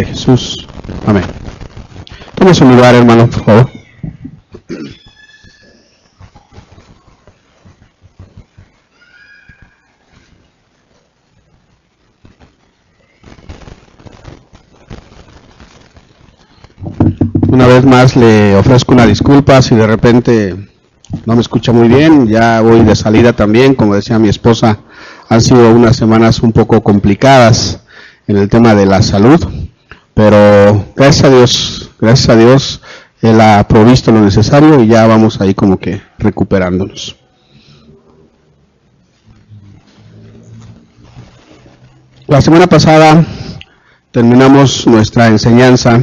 Jesús. Amén. Tome su lugar, hermano, por favor. Una vez más le ofrezco una disculpa si de repente no me escucha muy bien. Ya voy de salida también, como decía mi esposa, han sido unas semanas un poco complicadas en el tema de la salud, pero gracias a Dios, Él ha provisto lo necesario y ya vamos ahí como que recuperándonos. La semana pasada terminamos nuestra enseñanza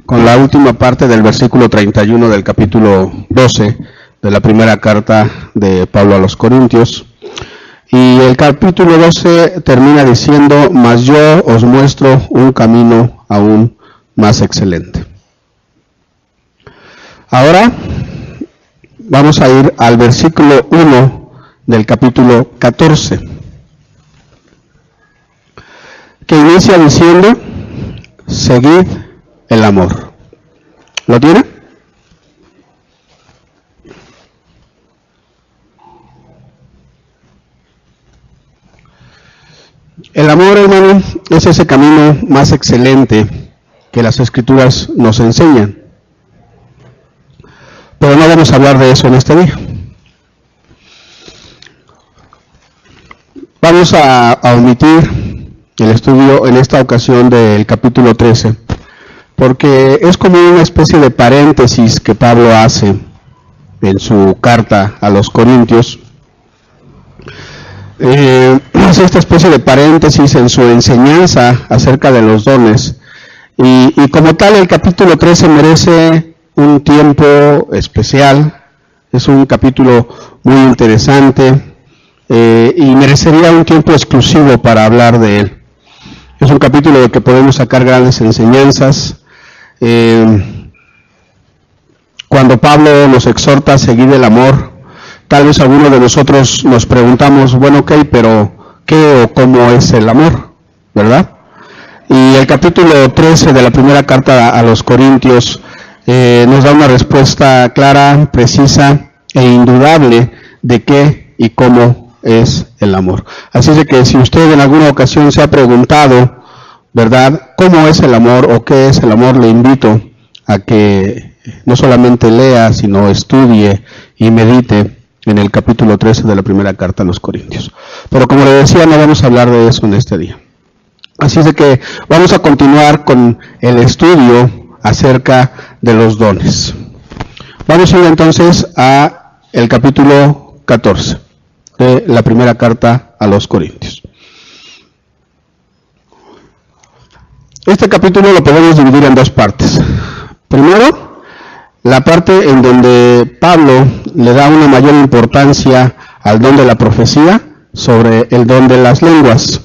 con la última parte del versículo 31 del capítulo 12 de la primera carta de Pablo a los Corintios. Y el capítulo 12 termina diciendo: mas yo os muestro un camino aún más excelente. Ahora vamos a ir al versículo 1 del capítulo 14, que inicia diciendo: seguid el amor. ¿Lo tiene? El amor, hermano, es ese camino más excelente que las Escrituras nos enseñan. Pero no vamos a hablar de eso en este día. Vamos a omitir el estudio en esta ocasión del capítulo 13, porque es como una especie de paréntesis que Pablo hace en su carta a los Corintios. Hace esta especie de paréntesis en su enseñanza acerca de los dones, y como tal el capítulo 13 merece un tiempo especial. Es un capítulo muy interesante y merecería un tiempo exclusivo para hablar de él. Es un capítulo de que podemos sacar grandes enseñanzas. Cuando Pablo nos exhorta a seguir el amor, tal vez algunos de nosotros nos preguntamos, bueno, ok, pero ¿qué o cómo es el amor? ¿Verdad? Y el capítulo 13 de la primera carta a los Corintios nos da una respuesta clara, precisa e indudable de qué y cómo es el amor. Así es de que si usted en alguna ocasión se ha preguntado, ¿verdad?, cómo es el amor o qué es el amor, le invito a que no solamente lea, sino estudie y medite en el capítulo 13 de la primera carta a los Corintios. Pero como le decía, no vamos a hablar de eso en este día. Así es de que vamos a continuar con el estudio acerca de los dones. Vamos a ir entonces a el capítulo 14 de la primera carta a los Corintios. Este capítulo lo podemos dividir en dos partes. Primero, la parte en donde Pablo le da una mayor importancia al don de la profecía sobre el don de las lenguas.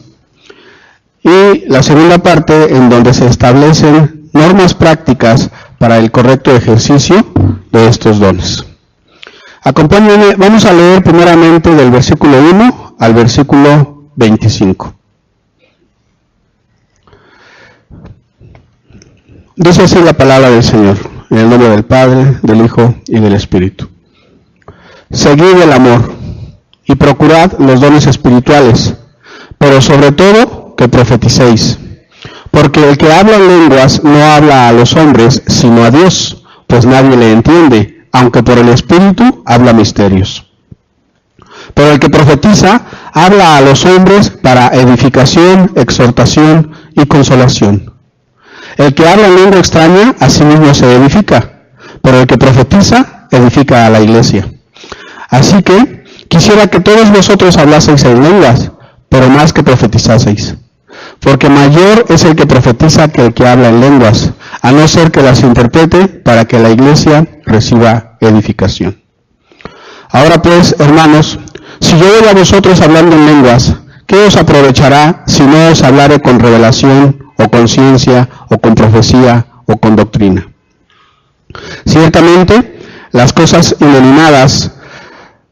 Y la segunda parte en donde se establecen normas prácticas para el correcto ejercicio de estos dones. Acompáñenme, vamos a leer primeramente del versículo 1 al versículo 25. Dice así la palabra del Señor, en el nombre del Padre, del Hijo y del Espíritu. Seguid el amor y procurad los dones espirituales, pero sobre todo que profeticéis. Porque el que habla en lenguas no habla a los hombres, sino a Dios, pues nadie le entiende, aunque por el Espíritu habla misterios. Pero el que profetiza habla a los hombres para edificación, exhortación y consolación. El que habla en lengua extraña, a sí mismo se edifica, pero el que profetiza, edifica a la iglesia. Así que, quisiera que todos vosotros hablaseis en lenguas, pero más que profetizaseis. Porque mayor es el que profetiza que el que habla en lenguas, a no ser que las interprete para que la iglesia reciba edificación. Ahora pues, hermanos, si yo voy a vosotros hablando en lenguas, ¿qué os aprovechará si no os hablare con revelación, o con ciencia, o con profecía, o con doctrina? Ciertamente, las cosas inanimadas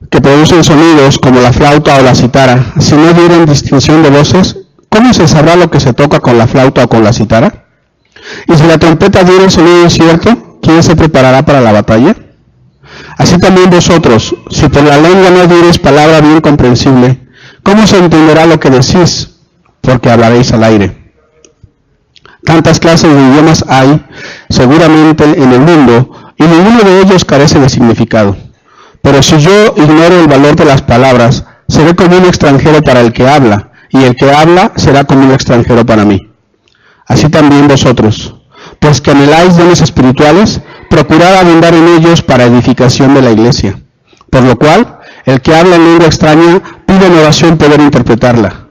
que producen sonidos como la flauta o la cítara, si no dieren distinción de voces, ¿cómo se sabrá lo que se toca con la flauta o con la cítara? Y si la trompeta diere sonido incierto, ¿quién se preparará para la batalla? Así también vosotros, si por la lengua no diereis palabra bien comprensible, ¿cómo se entenderá lo que decís? Porque hablaréis al aire. Tantas clases de idiomas hay seguramente en el mundo, y ninguno de ellos carece de significado. Pero si yo ignoro el valor de las palabras, seré como un extranjero para el que habla, y el que habla será como un extranjero para mí. Así también vosotros, pues que anheláis dones espirituales, procurad abundar en ellos para edificación de la iglesia. Por lo cual, el que habla en lengua extraña pide en oración poder interpretarla.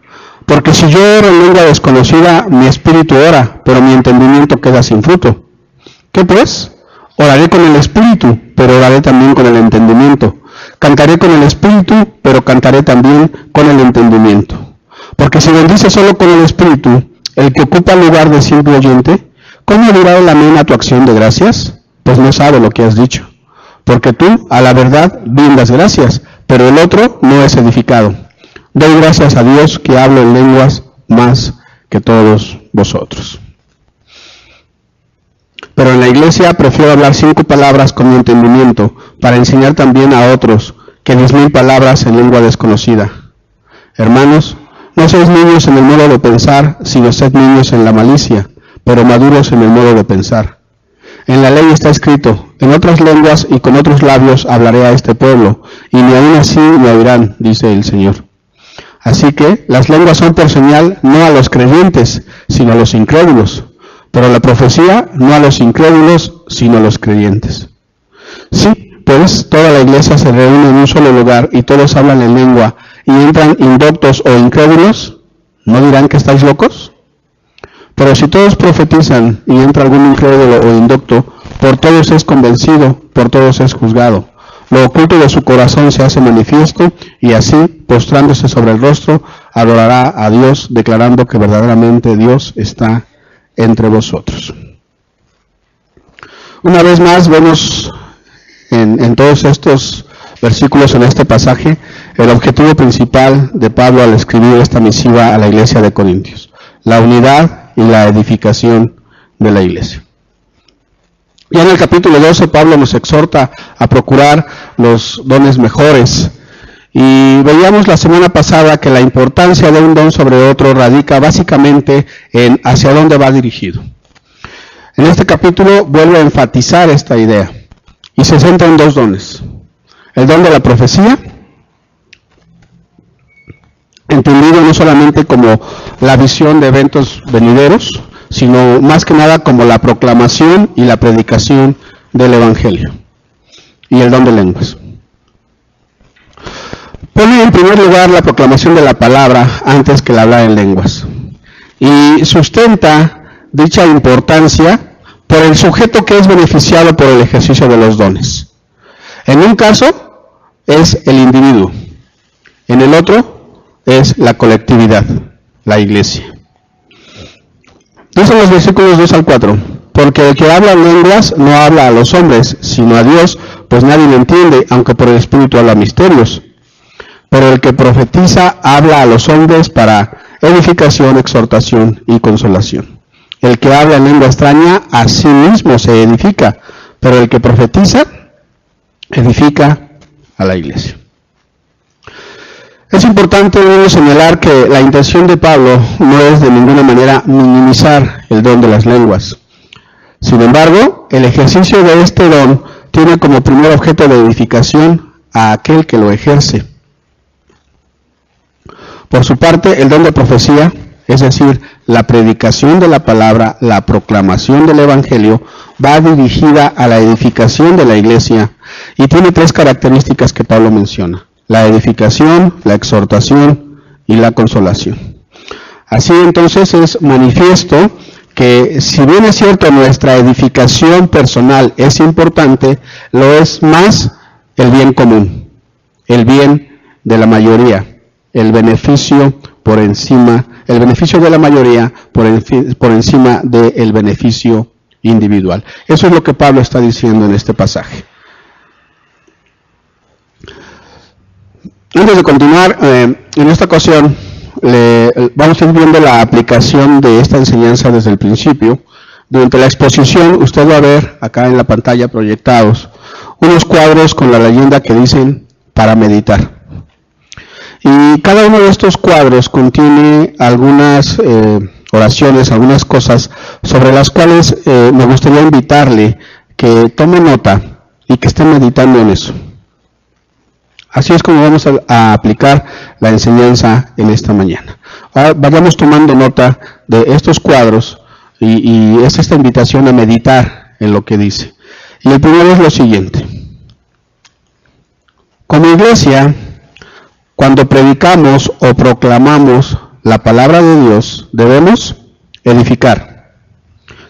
Porque si yo oro en lengua desconocida, mi espíritu ora, pero mi entendimiento queda sin fruto. ¿Qué pues? Oraré con el espíritu, pero oraré también con el entendimiento. Cantaré con el espíritu, pero cantaré también con el entendimiento. Porque si bendice solo con el espíritu, el que ocupa el lugar de simple oyente, ¿cómo dirá el amén a tu acción de gracias? Pues no sabe lo que has dicho. Porque tú, a la verdad, bien das gracias, pero el otro no es edificado. Doy gracias a Dios que hablo en lenguas más que todos vosotros. Pero en la iglesia prefiero hablar 5 palabras con mi entendimiento, para enseñar también a otros que 10.000 palabras en lengua desconocida. Hermanos, no seáis niños en el modo de pensar, sino sed niños en la malicia, pero maduros en el modo de pensar. En la ley está escrito, en otras lenguas y con otros labios hablaré a este pueblo, y ni aun así me oirán, dice el Señor. Así que las lenguas son por señal no a los creyentes, sino a los incrédulos, pero la profecía no a los incrédulos, sino a los creyentes. Sí, pues toda la iglesia se reúne en un solo lugar y todos hablan en lengua, y entran indoctos o incrédulos, ¿no dirán que estáis locos? Pero si todos profetizan y entra algún incrédulo o indocto, por todos es convencido, por todos es juzgado. Lo oculto de su corazón se hace manifiesto, y así, postrándose sobre el rostro, adorará a Dios, declarando que verdaderamente Dios está entre vosotros. Una vez más vemos en todos estos versículos, en este pasaje, el objetivo principal de Pablo al escribir esta misiva a la iglesia de Corintios: la unidad y la edificación de la iglesia. Ya en el capítulo 12 Pablo nos exhorta a procurar los dones mejores, y veíamos la semana pasada que la importancia de un don sobre otro radica básicamente en hacia dónde va dirigido. En este capítulo vuelve a enfatizar esta idea y se centra en 2 dones: el don de la profecía, entendido no solamente como la visión de eventos venideros, sino más que nada como la proclamación y la predicación del Evangelio, y el don de lenguas. Pone en primer lugar la proclamación de la palabra antes que el hablar en lenguas, y sustenta dicha importancia por el sujeto que es beneficiado por el ejercicio de los dones. En un caso es el individuo, en el otro es la colectividad, la iglesia. Dicen los versículos 2 al 4, porque el que habla en lenguas no habla a los hombres, sino a Dios, pues nadie lo entiende, aunque por el Espíritu habla misterios. Pero el que profetiza habla a los hombres para edificación, exhortación y consolación. El que habla en lengua extraña a sí mismo se edifica, pero el que profetiza edifica a la iglesia. Es importante señalar que la intención de Pablo no es de ninguna manera minimizar el don de las lenguas. Sin embargo, el ejercicio de este don tiene como primer objeto de edificación a aquel que lo ejerce. Por su parte, el don de profecía, es decir, la predicación de la palabra, la proclamación del Evangelio, va dirigida a la edificación de la iglesia y tiene 3 características que Pablo menciona: la edificación, la exhortación y la consolación. Así entonces es manifiesto que, si bien es cierto nuestra edificación personal es importante, lo es más el bien común, el bien de la mayoría, el beneficio por encima, el beneficio de la mayoría por encima del beneficio individual. Eso es lo que Pablo está diciendo en este pasaje. Antes de continuar, en esta ocasión vamos a ir viendo la aplicación de esta enseñanza desde el principio, durante la exposición usted va a ver acá en la pantalla proyectados unos cuadros con la leyenda que dicen para meditar. Y cada uno de estos cuadros contiene algunas oraciones, algunas cosas sobre las cuales me gustaría invitarle que tome nota y que esté meditando en eso. Así es como vamos a aplicar la enseñanza en esta mañana. Ahora vayamos tomando nota de estos cuadros y es esta invitación a meditar en lo que dice. Y el primero es lo siguiente. Como iglesia, cuando predicamos o proclamamos la palabra de Dios, debemos edificar.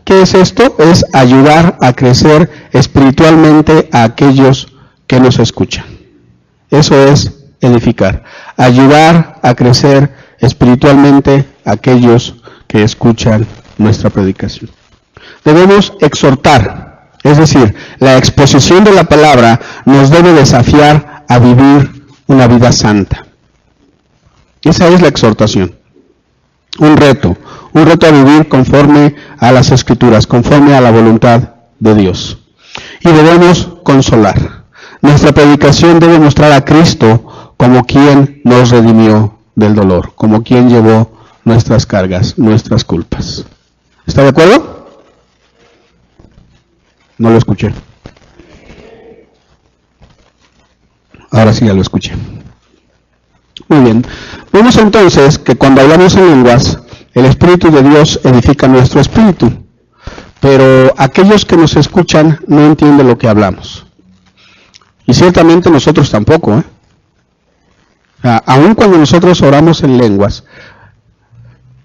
¿Qué es esto? Es ayudar a crecer espiritualmente a aquellos que nos escuchan. Eso es edificar. Ayudar a crecer espiritualmente a aquellos que escuchan nuestra predicación. Debemos exhortar, es decir, la exposición de la palabra nos debe desafiar a vivir una vida santa. Esa es la exhortación. Un reto a vivir conforme a las Escrituras, conforme a la voluntad de Dios. Y debemos consolar. Nuestra predicación debe mostrar a Cristo como quien nos redimió del dolor, como quien llevó nuestras cargas, nuestras culpas. ¿Está de acuerdo? No lo escuché. Ahora sí ya lo escuché. Muy bien. Vemos entonces que cuando hablamos en lenguas, el Espíritu de Dios edifica nuestro espíritu, pero aquellos que nos escuchan no entienden lo que hablamos. Y ciertamente nosotros tampoco, aun cuando nosotros oramos en lenguas,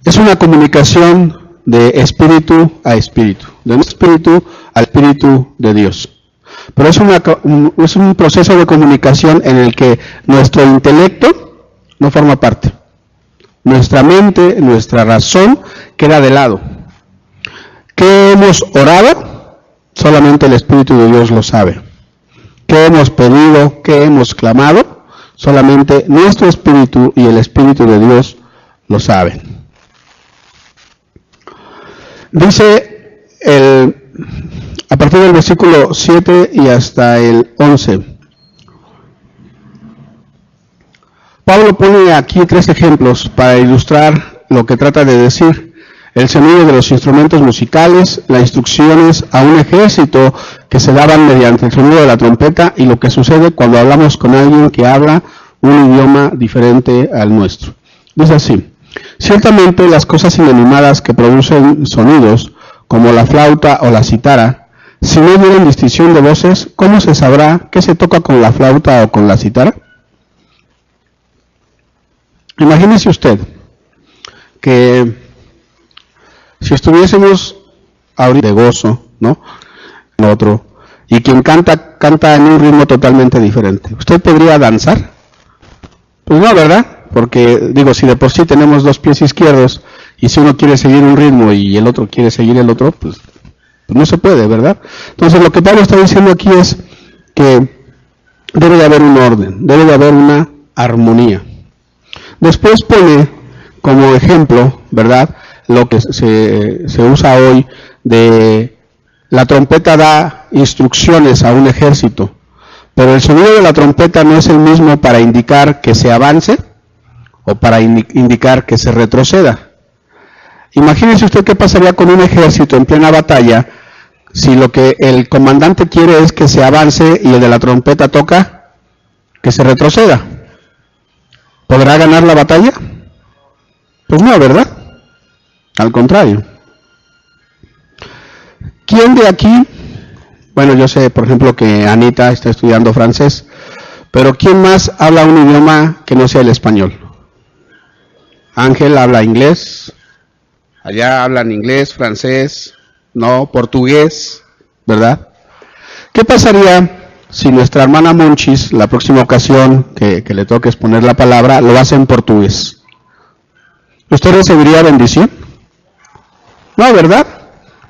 es una comunicación de espíritu a espíritu, de un espíritu al espíritu de Dios. Pero es un proceso de comunicación en el que nuestro intelecto no forma parte. Nuestra mente, nuestra razón queda de lado. ¿Qué hemos orado? Solamente el Espíritu de Dios lo sabe. ¿Qué hemos pedido? ¿Qué hemos clamado? Solamente nuestro Espíritu y el Espíritu de Dios lo saben. Dice a partir del versículo 7 y hasta el 11. Pablo pone aquí 3 ejemplos para ilustrar lo que trata de decir. El sonido de los instrumentos musicales, las instrucciones a un ejército que se daban mediante el sonido de la trompeta y lo que sucede cuando hablamos con alguien que habla un idioma diferente al nuestro. Dice así: ciertamente las cosas inanimadas que producen sonidos, como la flauta o la cítara, si no hubiera distinción de voces, ¿cómo se sabrá qué se toca con la flauta o con la cítara? Imagínese usted que si estuviésemos ahorita de gozo, ¿no? En otro, y quien canta en un ritmo totalmente diferente. ¿Usted podría danzar? Pues no, ¿verdad? Porque, si de por sí tenemos 2 pies izquierdos, y si uno quiere seguir un ritmo y el otro quiere seguir el otro, pues no se puede, ¿verdad? Entonces lo que Pablo está diciendo aquí es que debe de haber un orden, debe de haber una armonía. Después pone como ejemplo, ¿verdad?, lo que se usa hoy de la trompeta da instrucciones a un ejército, pero el sonido de la trompeta no es el mismo para indicar que se avance o para indicar que se retroceda. Imagínese usted qué pasaría con un ejército en plena batalla si lo que el comandante quiere es que se avance y el de la trompeta toca que se retroceda. ¿Podrá ganar la batalla? Pues no, ¿verdad? Al contrario. ¿Quién de aquí? Bueno, yo sé, por ejemplo, que Anita está estudiando francés, pero ¿quién más habla un idioma que no sea el español? Ángel habla inglés, allá hablan inglés, francés, no, portugués, ¿verdad? ¿Qué pasaría si nuestra hermana Monchis, la próxima ocasión que le toque exponer la palabra, lo hace en portugués? ¿Usted recibiría bendición? No, ¿verdad?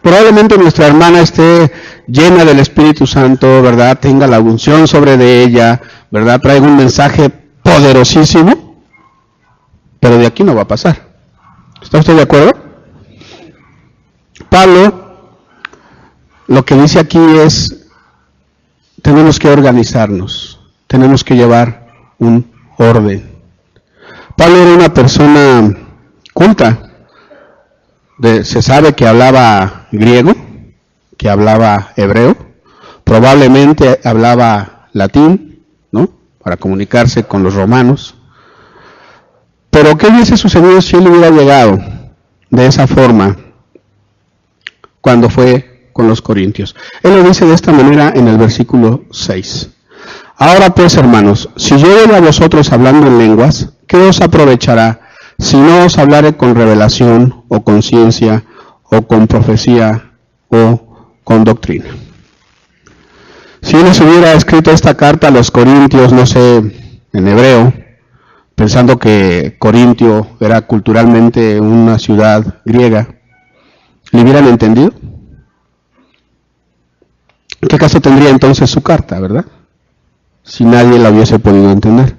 Probablemente nuestra hermana esté llena del Espíritu Santo, ¿verdad? Tenga la unción sobre de ella, ¿verdad? Traiga un mensaje poderosísimo, pero de aquí no va a pasar. ¿Está usted de acuerdo? Pablo lo que dice aquí es, tenemos que organizarnos, tenemos que llevar un orden. Pablo era una persona culta, se sabe que hablaba griego, que hablaba hebreo, probablemente hablaba latín, ¿no?, para comunicarse con los romanos. Pero ¿qué hubiese sucedido si él hubiera llegado de esa forma cuando fue con los corintios? Él lo dice de esta manera en el versículo 6. Ahora pues, hermanos, si yo voy a vosotros hablando en lenguas, ¿qué os aprovechará si no os hablare con revelación o con ciencia o con profecía o con doctrina? Si él les hubiera escrito esta carta a los corintios, no sé, en hebreo, pensando que Corintio era culturalmente una ciudad griega, ¿le hubieran entendido? ¿Qué caso tendría entonces su carta, verdad? Si nadie la hubiese podido entender.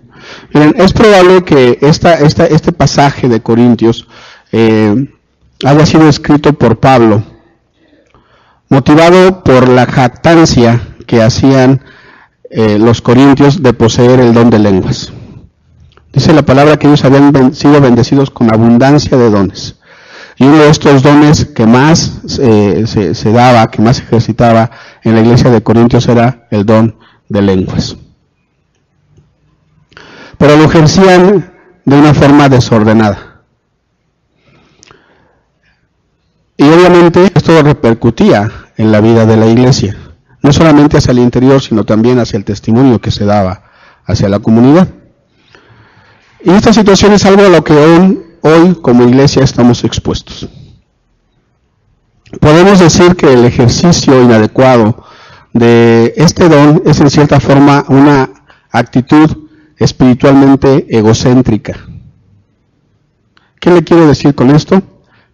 Miren, es probable que este pasaje de Corintios haya sido escrito por Pablo, motivado por la jactancia que hacían los corintios de poseer el don de lenguas. Dice la palabra que ellos habían sido bendecidos con abundancia de dones. Y uno de estos dones que más se daba, que más se ejercitaba en la iglesia de Corintios era el don de lenguas. Pero lo ejercían de una forma desordenada. Y obviamente esto repercutía en la vida de la iglesia, no solamente hacia el interior, sino también hacia el testimonio que se daba hacia la comunidad. Y esta situación es algo a lo que hoy como iglesia estamos expuestos. Podemos decir que el ejercicio inadecuado de este don es en cierta forma una actitud espiritualmente egocéntrica. ¿Qué le quiero decir con esto?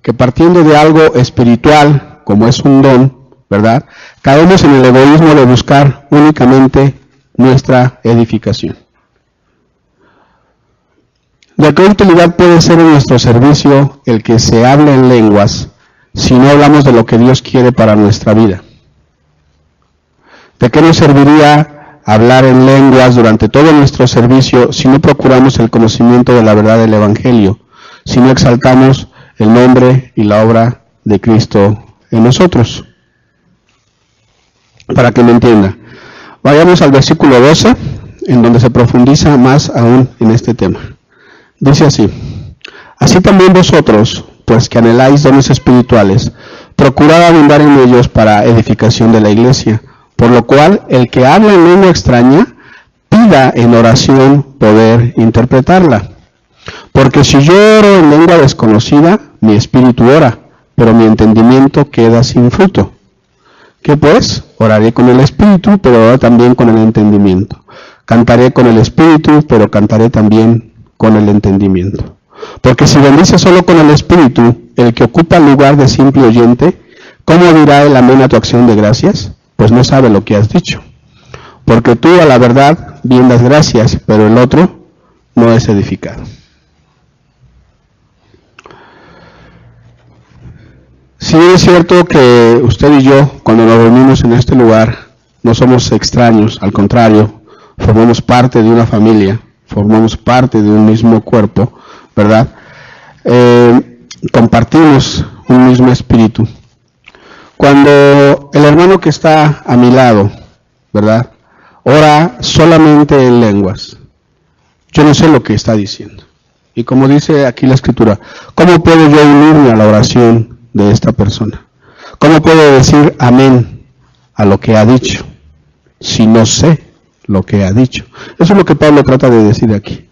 Que partiendo de algo espiritual, como es un don, ¿verdad?, caemos en el egoísmo de buscar únicamente nuestra edificación. ¿De qué utilidad puede ser en nuestro servicio el que se hable en lenguas si no hablamos de lo que Dios quiere para nuestra vida? ¿De qué nos serviría hablar en lenguas durante todo nuestro servicio si no procuramos el conocimiento de la verdad del Evangelio, si no exaltamos el nombre y la obra de Cristo en nosotros? Para que me entienda, vayamos al versículo 12, en donde se profundiza más aún en este tema. Dice así: así también vosotros, pues que anheláis dones espirituales, procurad abundar en ellos para edificación de la iglesia, por lo cual el que habla en lengua extraña, pida en oración poder interpretarla. Porque si yo oro en lengua desconocida, mi espíritu ora, pero mi entendimiento queda sin fruto. ¿Qué pues? Oraré con el espíritu, pero ahora también con el entendimiento. Cantaré con el espíritu, pero cantaré también con el entendimiento. Porque si bendice solo con el espíritu, el que ocupa el lugar de simple oyente, ¿cómo dirá el amén a tu acción de gracias? Pues no sabe lo que has dicho. Porque tú a la verdad bien das gracias, pero el otro no es edificado. Sí es cierto que usted y yo, cuando nos reunimos en este lugar, no somos extraños, al contrario, formamos parte de una familia, formamos parte de un mismo cuerpo, ¿verdad? Compartimos un mismo espíritu. Cuando el hermano que está a mi lado, ¿verdad?, ora solamente en lenguas, yo no sé lo que está diciendo. Y como dice aquí la Escritura, ¿cómo puedo yo unirme a la oración de esta persona? ¿Cómo puedo decir amén a lo que ha dicho si no sé lo que ha dicho? Eso es lo que Pablo trata de decir aquí.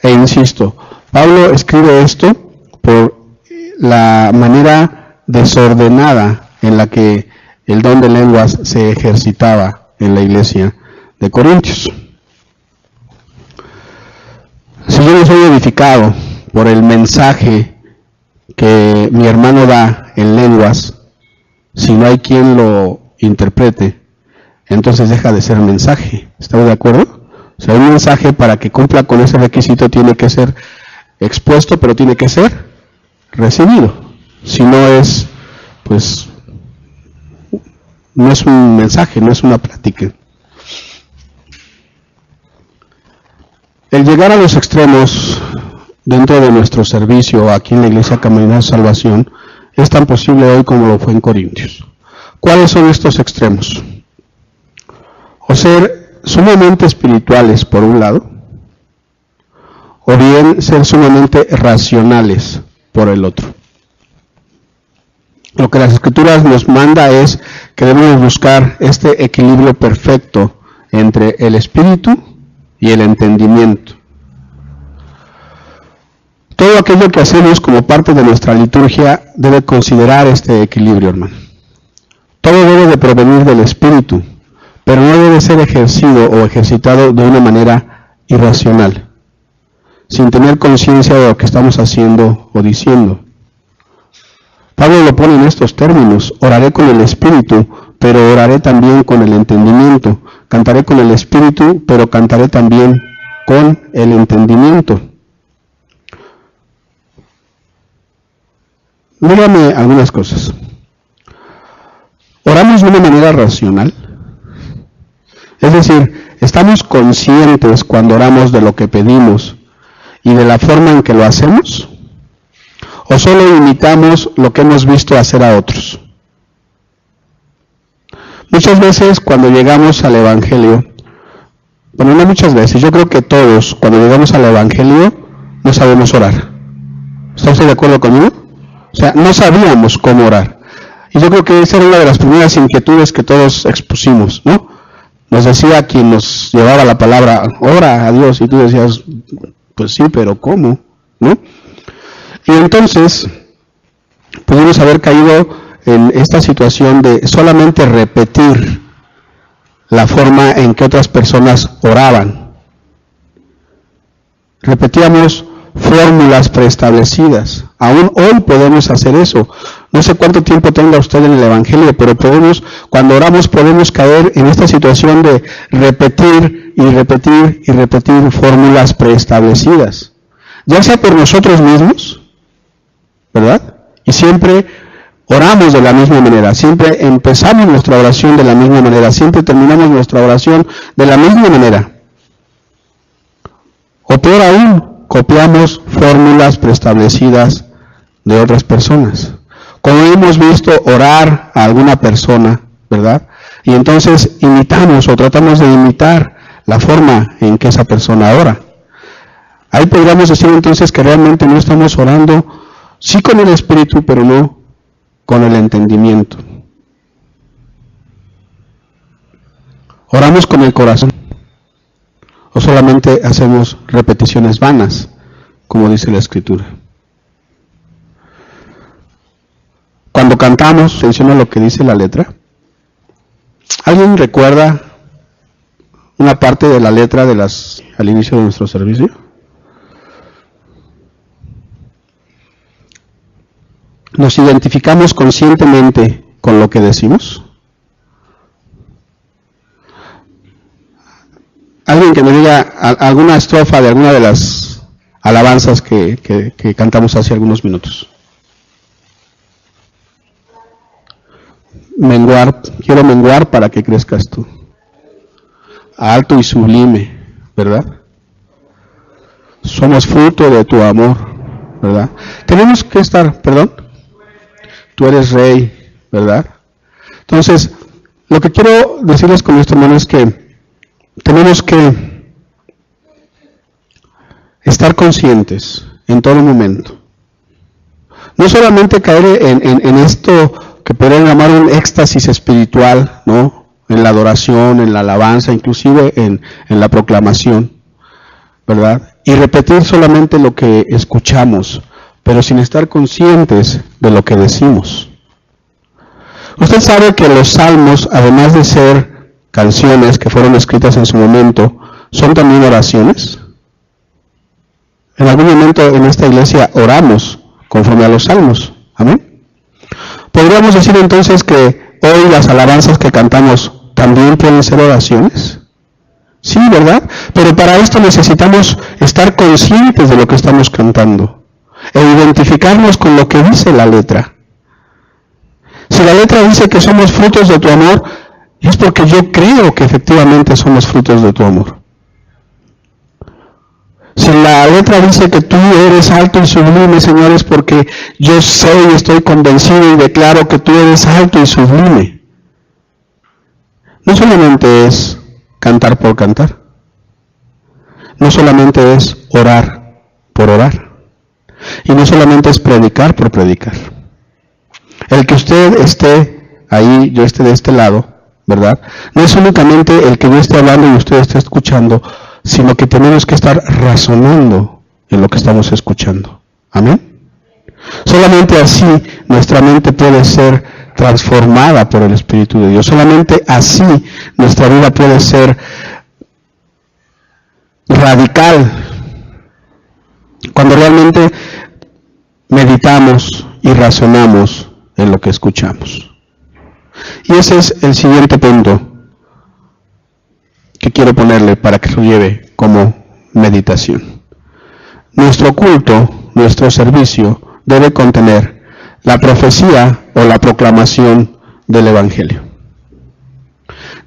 E insisto, Pablo escribe esto por la manera desordenada en la que el don de lenguas se ejercitaba en la iglesia de Corintios. Si yo no soy edificado por el mensaje que mi hermano da en lenguas, si no hay quien lo interprete, entonces deja de ser mensaje. ¿Estamos de acuerdo? O sea, un mensaje, para que cumpla con ese requisito, tiene que ser expuesto, pero tiene que ser recibido. Si no es, pues, no es un mensaje, no es una plática. El llegar a los extremos dentro de nuestro servicio aquí en la Iglesia Camino de Salvación es tan posible hoy como lo fue en Corintios. ¿Cuáles son estos extremos? O ser sumamente espirituales por un lado, o bien ser sumamente racionales por el otro. Lo que las Escrituras nos manda es que debemos buscar este equilibrio perfecto entre el espíritu y el entendimiento. Todo aquello que hacemos como parte de nuestra liturgia debe considerar este equilibrio, hermano. Todo debe de provenir del espíritu, pero no debe ser ejercido o ejercitado de una manera irracional, sin tener conciencia de lo que estamos haciendo o diciendo. Pablo lo pone en estos términos: oraré con el espíritu, pero oraré también con el entendimiento. Cantaré con el espíritu, pero cantaré también con el entendimiento. Mírame algunas cosas. Oramos de una manera racional. Es decir, estamos conscientes cuando oramos de lo que pedimos y de la forma en que lo hacemos, o solo imitamos lo que hemos visto hacer a otros. Muchas veces cuando llegamos al Evangelio, bueno, no muchas veces, yo creo que todos cuando llegamos al Evangelio no sabemos orar. ¿Está usted de acuerdo conmigo? O sea, no sabíamos cómo orar. Y yo creo que esa era una de las primeras inquietudes que todos expusimos, ¿no? Nos decía quien nos llevaba la palabra, ora a Dios, y tú decías, pues sí, pero ¿cómo? ¿No? Y entonces pudimos haber caído en esta situación de solamente repetir la forma en que otras personas oraban. Repetíamos fórmulas preestablecidas. Aún hoy podemos hacer eso. No sé cuánto tiempo tenga usted en el Evangelio, pero cuando oramos podemos caer en esta situación de repetir y repetir y repetir fórmulas preestablecidas, ya sea por nosotros mismos, ¿verdad? Y siempre oramos de la misma manera, siempre empezamos nuestra oración de la misma manera, siempre terminamos nuestra oración de la misma manera. O peor aún, copiamos fórmulas preestablecidas de otras personas. Como hemos visto orar a alguna persona, ¿verdad? Y entonces imitamos o tratamos de imitar la forma en que esa persona ora. Ahí podríamos decir entonces que realmente no estamos orando, sí con el espíritu, pero no con el entendimiento. ¿Oramos con el corazón o solamente hacemos repeticiones vanas, como dice la Escritura? Cuando cantamos, menciona lo que dice la letra. ¿Alguien recuerda una parte de la letra al inicio de nuestro servicio? ¿Nos identificamos conscientemente con lo que decimos? Alguien que me diga alguna estrofa de alguna de las alabanzas que cantamos hace algunos minutos. Quiero menguar para que crezcas tú. Alto y sublime, ¿verdad? Somos fruto de tu amor, ¿verdad? Tenemos que estar, tú eres rey, ¿verdad? Entonces, lo que quiero decirles con esto, hermano, es que tenemos que estar conscientes en todo momento. No solamente caer en esto que podrían llamar un éxtasis espiritual, ¿no? En la adoración, en la alabanza, inclusive en la proclamación, ¿verdad? Y repetir solamente lo que escuchamos, pero sin estar conscientes de lo que decimos. Usted sabe que los salmos, además de ser canciones que fueron escritas en su momento, son también oraciones. En algún momento en esta iglesia oramos conforme a los salmos. Amén. ¿Podríamos decir entonces que hoy las alabanzas que cantamos también pueden ser oraciones? Sí, ¿verdad? Pero para esto necesitamos estar conscientes de lo que estamos cantando e identificarnos con lo que dice la letra. Si la letra dice que somos frutos de tu amor, es porque yo creo que efectivamente somos frutos de tu amor. Si la letra dice que tú eres alto y sublime, Señor, es porque yo sé y estoy convencido y declaro que tú eres alto y sublime. No solamente es cantar por cantar. No solamente es orar por orar. Y no solamente es predicar por predicar. El que usted esté ahí, yo esté de este lado, ¿verdad? No es únicamente el que yo esté hablando y usted esté escuchando, sino que tenemos que estar razonando en lo que estamos escuchando. ¿Amén? Solamente así nuestra mente puede ser transformada por el Espíritu de Dios. Solamente así nuestra vida puede ser radical. Cuando realmente meditamos y razonamos en lo que escuchamos. Y ese es el siguiente punto que quiero ponerle para que lo lleve como meditación. Nuestro culto, nuestro servicio debe contener la profecía o la proclamación del Evangelio.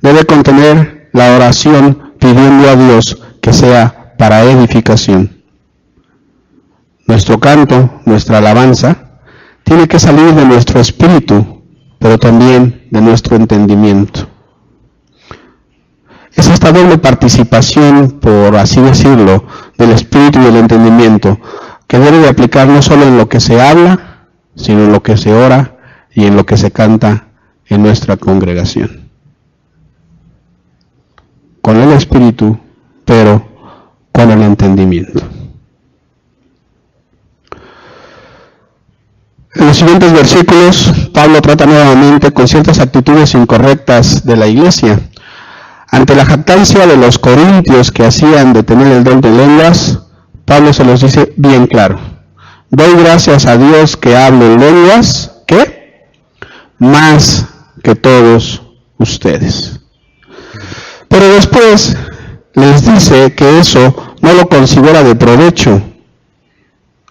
Debe contener la oración pidiendo a Dios que sea para edificación. Nuestro canto, nuestra alabanza, tiene que salir de nuestro espíritu, pero también de nuestro entendimiento. Es esta doble participación, por así decirlo, del espíritu y del entendimiento, que debe de aplicar no solo en lo que se habla, sino en lo que se ora y en lo que se canta en nuestra congregación. Con el espíritu, pero con el entendimiento. En los siguientes versículos, Pablo trata nuevamente con ciertas actitudes incorrectas de la iglesia. Ante la jactancia de los corintios que hacían de tener el don de lenguas, Pablo se los dice bien claro. Doy gracias a Dios que hablo en lenguas, ¿qué? Más que todos ustedes. Pero después les dice que eso no lo considera de provecho.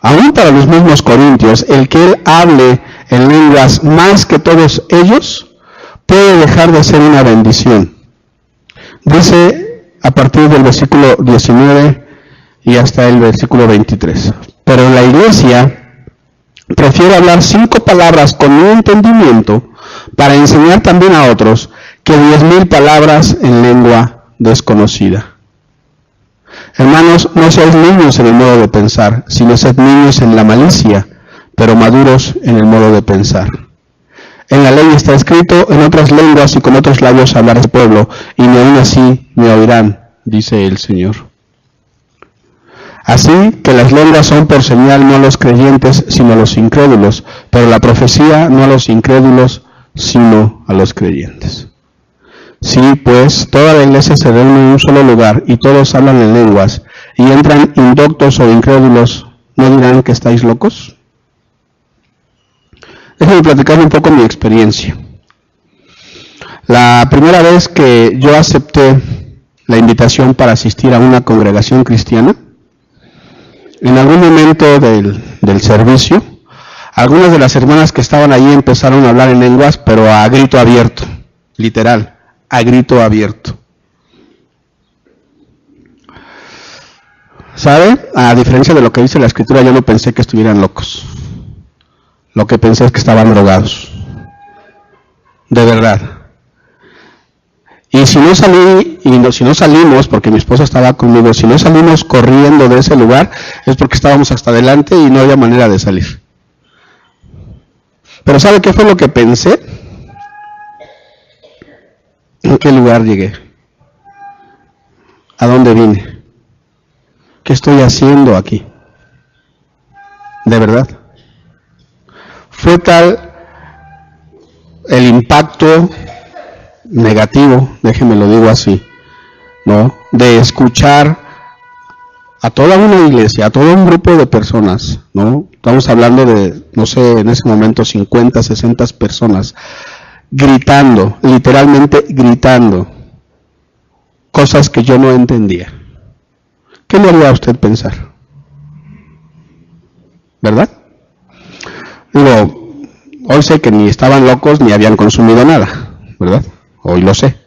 Aún para los mismos corintios, el que él hable en lenguas más que todos ellos puede dejar de ser una bendición. Dice a partir del versículo 19 y hasta el versículo 23. Pero en la iglesia prefiero hablar 5 palabras con mi entendimiento para enseñar también a otros que 10,000 palabras en lengua desconocida. Hermanos, no seáis niños en el modo de pensar, sino sed niños en la malicia, pero maduros en el modo de pensar. En la ley está escrito, en otras lenguas y con otros labios hablará el pueblo, y ni aun así me oirán, dice el Señor. Así que las lenguas son por señal no a los creyentes, sino a los incrédulos, pero la profecía no a los incrédulos, sino a los creyentes. Sí, pues, toda la iglesia se reúne en un solo lugar, y todos hablan en lenguas, y entran indoctos o incrédulos, ¿no dirán que estáis locos? Déjenme platicar un poco mi experiencia. La primera vez que yo acepté la invitación para asistir a una congregación cristiana, en algún momento del servicio, algunas de las hermanas que estaban allí empezaron a hablar en lenguas, pero a grito abierto, literal, a grito abierto. ¿Sabe? A diferencia de lo que dice la Escritura, yo no pensé que estuvieran locos. Lo que pensé es que estaban drogados. De verdad. Y si no salimos, porque mi esposa estaba conmigo, si no salimos corriendo de ese lugar, es porque estábamos hasta adelante y no había manera de salir. Pero ¿sabe qué fue lo que pensé? ¿En qué lugar llegué? ¿A dónde vine? ¿Qué estoy haciendo aquí? De verdad. Fue tal el impacto negativo, déjenme lo digo así, ¿no? De escuchar a toda una iglesia, a todo un grupo de personas, ¿no? Estamos hablando de, no sé, en ese momento 50, 60 personas, gritando, literalmente gritando, cosas que yo no entendía. ¿Qué le haría a usted pensar? ¿Verdad? Digo, Hoy sé que ni estaban locos ni habían consumido nada, ¿verdad? Hoy lo sé.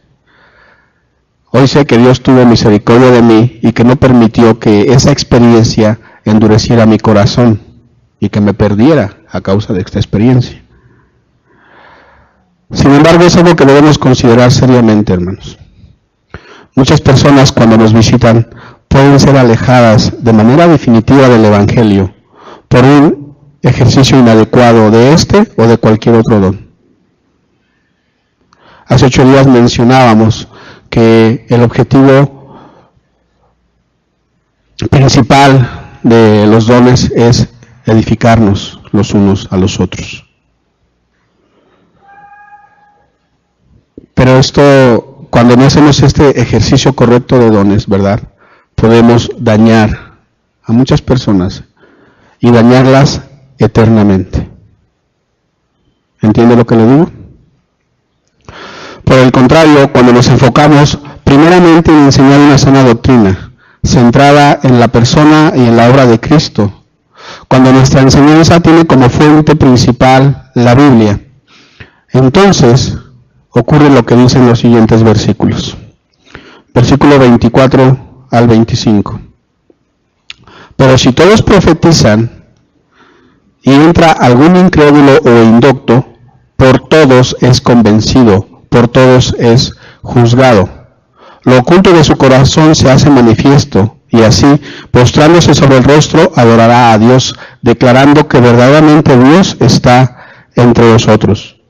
Hoy sé que Dios tuvo misericordia de mí y que no permitió que esa experiencia endureciera mi corazón y que me perdiera a causa de esta experiencia. Sin embargo, es algo que debemos considerar seriamente, hermanos. Muchas personas cuando nos visitan pueden ser alejadas de manera definitiva del Evangelio por un ejercicio inadecuado de este o de cualquier otro don. Hace 8 días mencionábamos que el objetivo principal de los dones es edificarnos los unos a los otros. Pero esto, cuando no hacemos este ejercicio correcto de dones, ¿verdad?, podemos dañar a muchas personas y dañarlas eternamente. ¿Entiende lo que le digo? Por el contrario, cuando nos enfocamos primeramente en enseñar una sana doctrina, centrada en la persona y en la obra de Cristo, cuando nuestra enseñanza tiene como fuente principal la Biblia, entonces ocurre lo que dicen los siguientes versículos. Versículo 24 al 25. Pero si todos profetizan y entra algún incrédulo o indocto, por todos es convencido, por todos es juzgado. Lo oculto de su corazón se hace manifiesto, y así, postrándose sobre el rostro, adorará a Dios, declarando que verdaderamente Dios está entre vosotros.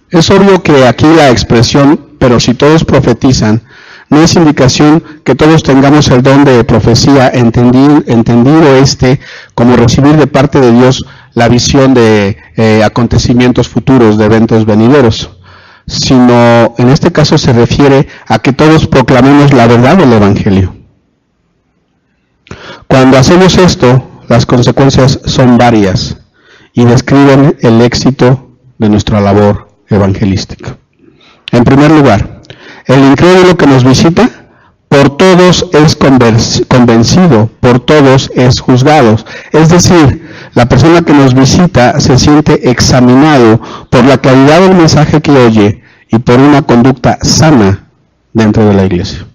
Es obvio que aquí la expresión, pero si todos profetizan, no es indicación que todos tengamos el don de profecía, entendido como recibir de parte de Dios la visión de acontecimientos futuros, de eventos venideros, sino en este caso se refiere a que todos proclamemos la verdad del Evangelio. Cuando hacemos esto, las consecuencias son varias y describen el éxito de nuestra labor evangelística. En primer lugar, el incrédulo que nos visita, por todos es convencido, por todos es juzgado. Es decir, la persona que nos visita se siente examinado por la claridad del mensaje que oye y por una conducta sana dentro de la iglesia.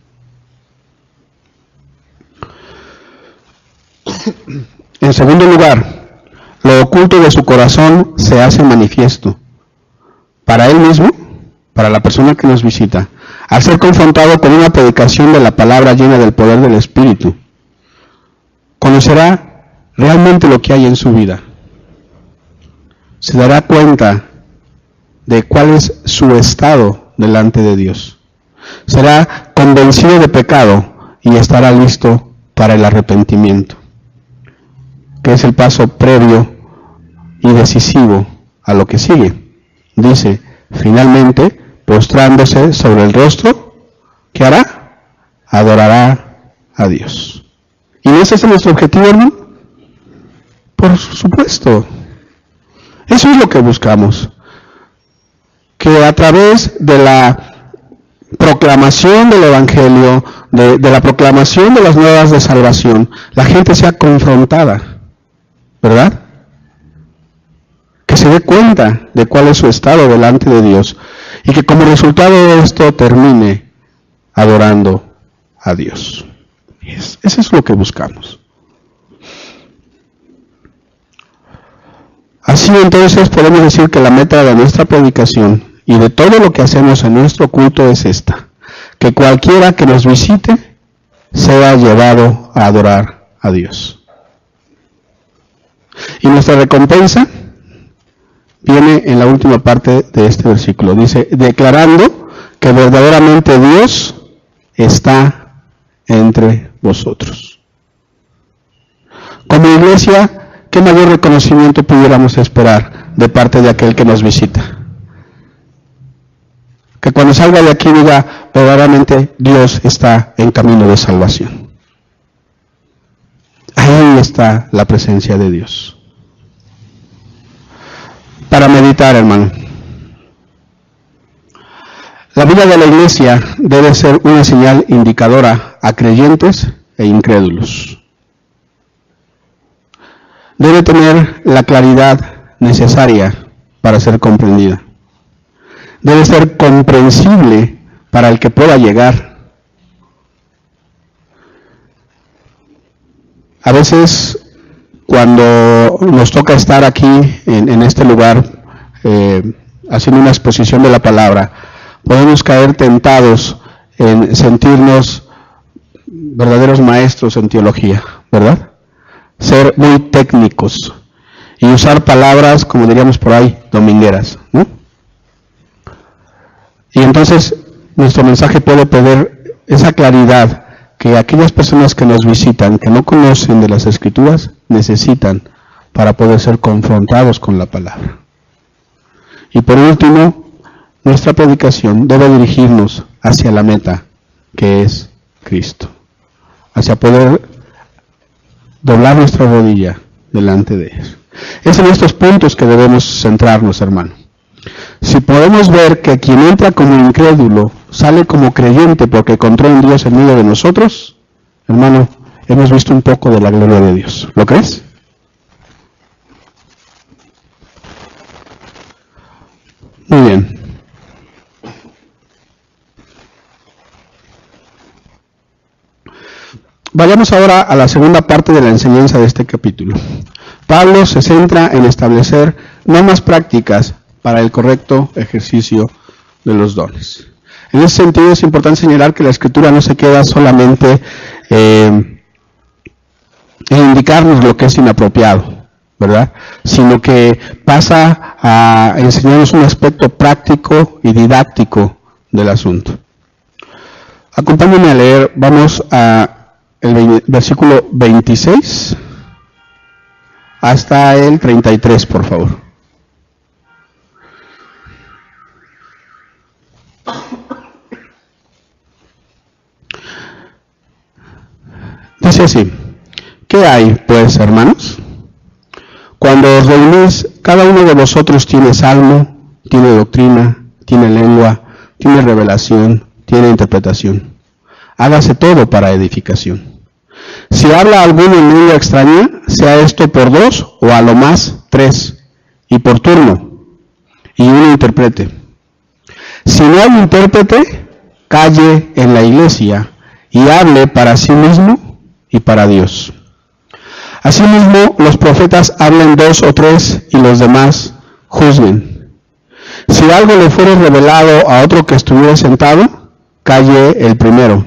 En segundo lugar, lo oculto de su corazón se hace manifiesto. Para él mismo, para la persona que nos visita, al ser confrontado con una predicación de la palabra llena del poder del Espíritu, conocerá realmente lo que hay en su vida. Se dará cuenta de cuál es su estado delante de Dios. Será convencido de pecado y estará listo para el arrepentimiento, que es el paso previo y decisivo a lo que sigue. Dice, finalmente, postrándose sobre el rostro, ¿qué hará? Adorará a Dios. ¿Y ese es nuestro objetivo, hermano? Por supuesto. Eso es lo que buscamos. Que a través de la proclamación del Evangelio, de la proclamación de las nuevas de salvación, la gente sea confrontada, ¿verdad? Que se dé cuenta de cuál es su estado delante de Dios y que como resultado de esto termine adorando a Dios. Eso es lo que buscamos. Así entonces podemos decir que la meta de nuestra predicación y de todo lo que hacemos en nuestro culto es esta: que cualquiera que nos visite sea llevado a adorar a Dios. Y nuestra recompensa viene en la última parte de este versículo. Dice, declarando que verdaderamente Dios está entre vosotros. Como iglesia, ¿qué mayor reconocimiento pudiéramos esperar de parte de aquel que nos visita? Que cuando salga de aquí diga, verdaderamente Dios está en camino de salvación. Ahí está la presencia de Dios. Para meditar, hermano. La vida de la iglesia debe ser una señal indicadora a creyentes e incrédulos. debe tener la claridad necesaria para ser comprendida. Debe ser comprensible para el que pueda llegar. A veces, cuando nos toca estar aquí en este lugar, haciendo una exposición de la palabra, podemos caer tentados en sentirnos verdaderos maestros en teología, ¿verdad? Ser muy técnicos y usar palabras, como diríamos por ahí, domingueras, ¿no? Y entonces nuestro mensaje puede perder esa claridad que aquellas personas que nos visitan, que no conocen de las Escrituras, necesitan para poder ser confrontados con la palabra. Y por último, nuestra predicación debe dirigirnos hacia la meta, que es Cristo, hacia poder doblar nuestra rodilla delante de Él. Es en estos puntos que debemos centrarnos, hermano. Si podemos ver que quien entra como incrédulo sale como creyente porque encontró en Dios en medio de nosotros, hermano, hemos visto un poco de la gloria de Dios. ¿Lo crees? Muy bien. Vayamos ahora a la segunda parte de la enseñanza de este capítulo. Pablo se centra en establecer normas prácticas para el correcto ejercicio de los dones. En ese sentido es importante señalar que la Escritura no se queda solamente en indicarnos lo que es inapropiado, ¿verdad? Sino que pasa a enseñarnos un aspecto práctico y didáctico del asunto. Acompáñenme a leer, vamos a el versículo 26 hasta el 33, por favor. Dice así: ¿qué hay, pues, hermanos? Cuando os reunís, cada uno de vosotros tiene salmo, tiene doctrina, tiene lengua, tiene revelación, tiene interpretación. Hágase todo para edificación. Si habla alguno en lengua extraña, sea esto por 2 o a lo más 3, y por turno, y uno interprete. Si no hay intérprete, calle en la iglesia y hable para sí mismo y para Dios. Asimismo, los profetas hablen 2 o 3 y los demás juzguen. Si algo le fuere revelado a otro que estuviera sentado, calle el primero.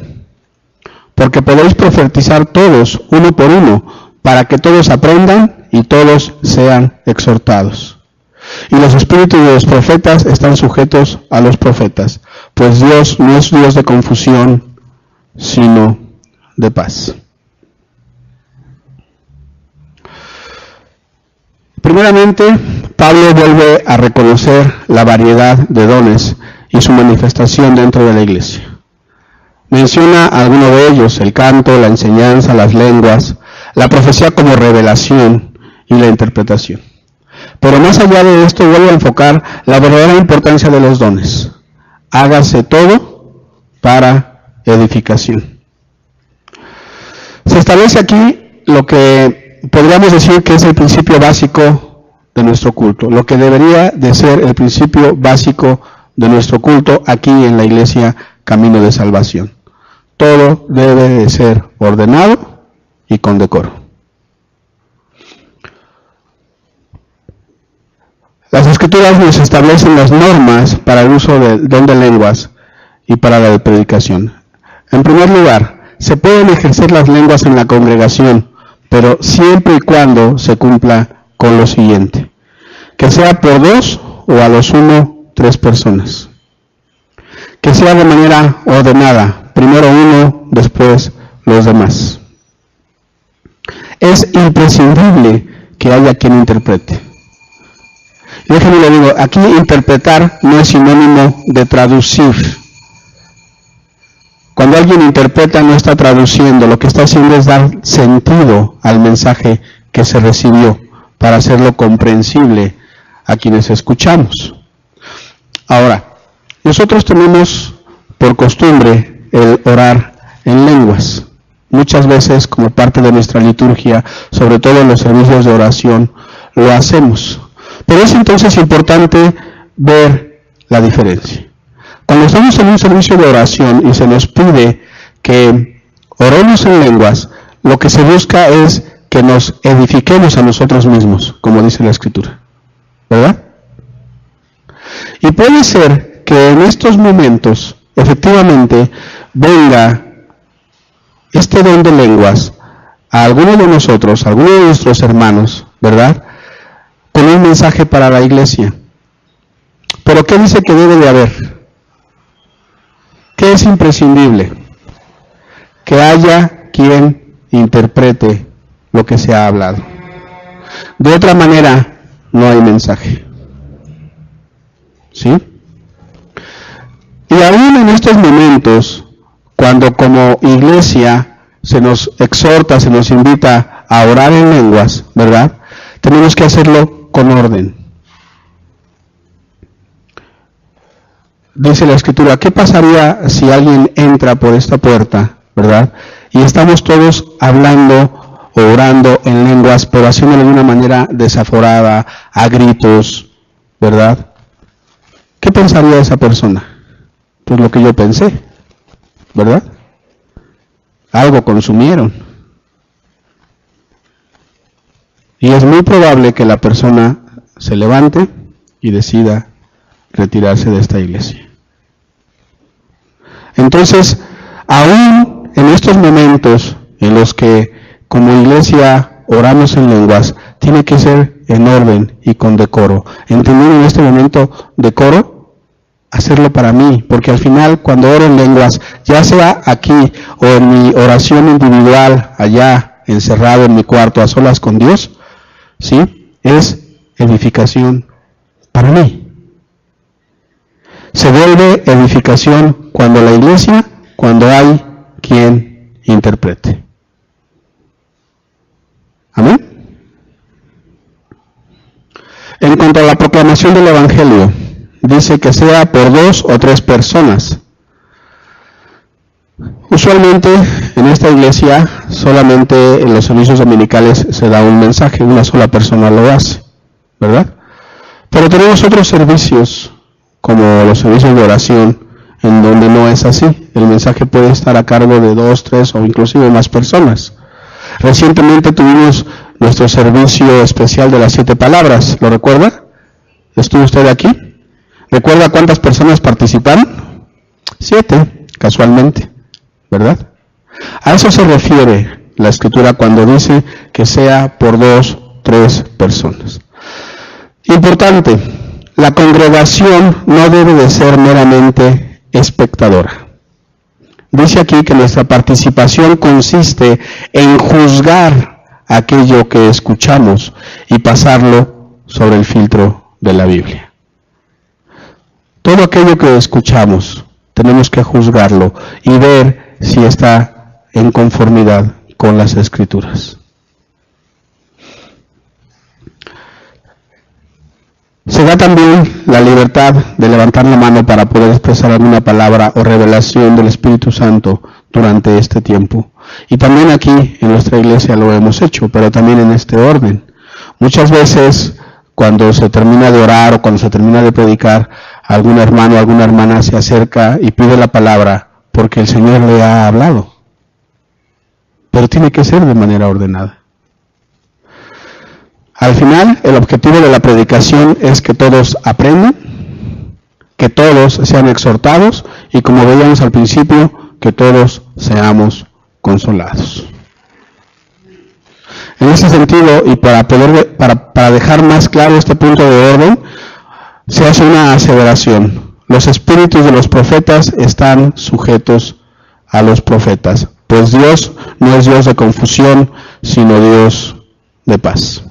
Porque podéis profetizar todos, uno por uno, para que todos aprendan y todos sean exhortados. Y los espíritus de los profetas están sujetos a los profetas, pues Dios no es Dios de confusión, sino de paz. Primeramente, Pablo vuelve a reconocer la variedad de dones y su manifestación dentro de la iglesia. Menciona algunos de ellos: el canto, la enseñanza, las lenguas, la profecía como revelación y la interpretación. Pero más allá de esto, vuelve a enfocar la verdadera importancia de los dones. Hágase todo para edificación. Se establece aquí lo que podríamos decir que es el principio básico de nuestro culto, lo que debería de ser el principio básico de nuestro culto aquí en la iglesia Camino de Salvación. Todo debe de ser ordenado y con decoro. Las Escrituras nos establecen las normas para el uso del don de lenguas y para la predicación. En primer lugar, se pueden ejercer las lenguas en la congregación, pero siempre y cuando se cumpla con lo siguiente: que sea por 2 o a lo sumo 3 personas. Que sea de manera ordenada, primero uno, después los demás. Es imprescindible que haya quien interprete. Déjenme le digo, aquí interpretar no es sinónimo de traducir. Cuando alguien interpreta no está traduciendo, lo que está haciendo es dar sentido al mensaje que se recibió para hacerlo comprensible a quienes escuchamos. Ahora, nosotros tenemos por costumbre el orar en lenguas. Muchas veces, como parte de nuestra liturgia, sobre todo en los servicios de oración, lo hacemos. Pero es entonces importante ver la diferencia. Cuando estamos en un servicio de oración y se nos pide que oremos en lenguas, lo que se busca es que nos edifiquemos a nosotros mismos, como dice la Escritura, ¿verdad? Y puede ser que en estos momentos, efectivamente, venga este don de lenguas a alguno de nosotros, a alguno de nuestros hermanos, ¿verdad?, con un mensaje para la iglesia. Pero ¿qué dice que debe de haber? ¿Qué es imprescindible? Que haya quien interprete lo que se ha hablado. De otra manera, no hay mensaje. ¿Sí? Y aún en estos momentos, cuando como iglesia se nos exhorta, se nos invita a orar en lenguas, ¿verdad?, tenemos que hacerlo con orden. Dice la Escritura, ¿qué pasaría si alguien entra por esta puerta, ¿verdad?, y estamos todos hablando o orando en lenguas, pero haciéndolo de una manera desaforada, a gritos, ¿verdad? ¿Qué pensaría esa persona? Pues lo que yo pensé, ¿verdad? Algo consumieron. Y es muy probable que la persona se levante y decida retirarse de esta iglesia. Entonces, aún en estos momentos en los que como iglesia oramos en lenguas, tiene que ser en orden y con decoro. Entendiendo en este momento decoro, hacerlo para mí, porque al final cuando oro en lenguas, ya sea aquí o en mi oración individual, allá encerrado en mi cuarto a solas con Dios, ¿sí?, es edificación para mí. Se vuelve edificación cuando la iglesia, cuando hay quien interprete. ¿Amén? En cuanto a la proclamación del Evangelio, dice que sea por 2 o 3 personas. Usualmente en esta iglesia solamente en los servicios dominicales se da un mensaje, una sola persona lo hace, ¿verdad? Pero tenemos otros servicios, como los servicios de oración, en donde no es así. El mensaje puede estar a cargo de 2, 3 o inclusive más personas. Recientemente tuvimos nuestro servicio especial de las 7 palabras, ¿lo recuerda? ¿Estuvo usted aquí? ¿Recuerda cuántas personas participaron? 7, casualmente, ¿verdad? A eso se refiere la Escritura cuando dice que sea por 2, 3 personas. Importante, la congregación no debe de ser meramente espectadora. Dice aquí que nuestra participación consiste en juzgar aquello que escuchamos y pasarlo sobre el filtro de la Biblia. Todo aquello que escuchamos tenemos que juzgarlo y ver si está en conformidad con las Escrituras. Se da también la libertad de levantar la mano para poder expresar alguna palabra o revelación del Espíritu Santo durante este tiempo. Y también aquí en nuestra iglesia lo hemos hecho, pero también en este orden. Muchas veces cuando se termina de orar o cuando se termina de predicar, algún hermano o alguna hermana se acerca y pide la palabra porque el Señor le ha hablado. Pero tiene que ser de manera ordenada. Al final, el objetivo de la predicación es que todos aprendan, que todos sean exhortados y, como veíamos al principio, que todos seamos consolados. En ese sentido, y para dejar más claro este punto de orden, se hace una aseveración. Los espíritus de los profetas están sujetos a los profetas, pues Dios no es Dios de confusión, sino Dios de paz.